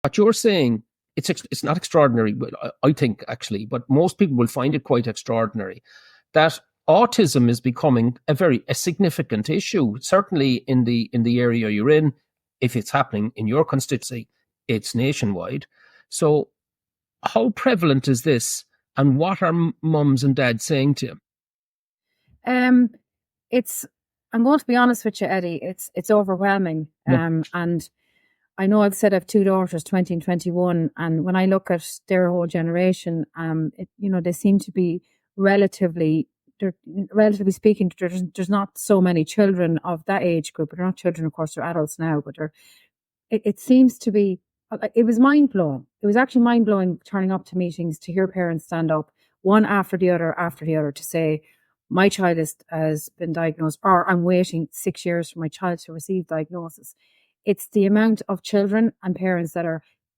what you're saying, it's not extraordinary, I think, actually, but most people will find it quite extraordinary that autism is becoming a significant issue, certainly in the area you're in. If it's happening in your constituency, it's nationwide. So how prevalent is this, and what are mums and dads saying to you? I'm going to be honest with you, Eddie, it's overwhelming. And I know I've said I have two daughters, 20 and 21, and when I look at their whole generation, they seem to be relatively speaking, there's not so many children of that age group. They're not children, of course, they're adults now, but it seems to be, it was mind-blowing. It was actually mind-blowing turning up to meetings to hear parents stand up, one after the other, to say, my child has been diagnosed, or I'm waiting 6 years for my child to receive diagnosis. It's the amount of children and parents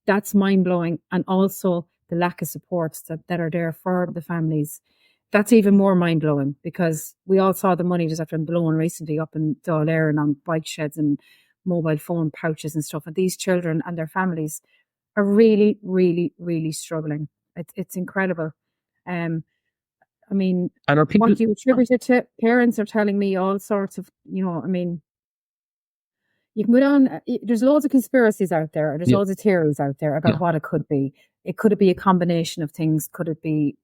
that's mind-blowing, and also the lack of supports that are there for the families. That's even more mind-blowing, because we all saw the money that's been blown recently up in Dáil Éireann on bike sheds and mobile phone pouches and stuff. And these children and their families are really, really, really struggling. It's incredible. And what do you attribute it to? Parents are telling me all sorts of, you can go down, there's loads of conspiracies out there. There's loads of theories out there about what it could be. Could it be a combination of things? Could it be,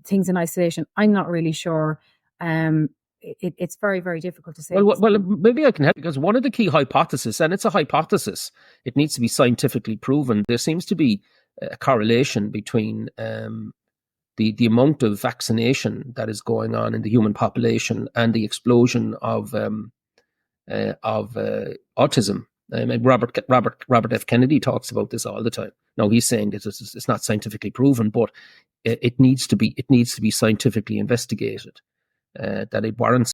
things in isolation? I'm not really sure. It's very, very difficult to say. Well, maybe I can help, because one of the key hypotheses, and it's a hypothesis, it needs to be scientifically proven. There seems to be a correlation between the amount of vaccination that is going on in the human population and the explosion of autism. Robert F. Kennedy talks about this all the time. Now, he's saying that it's not scientifically proven, but it needs to be scientifically investigated. That it warrants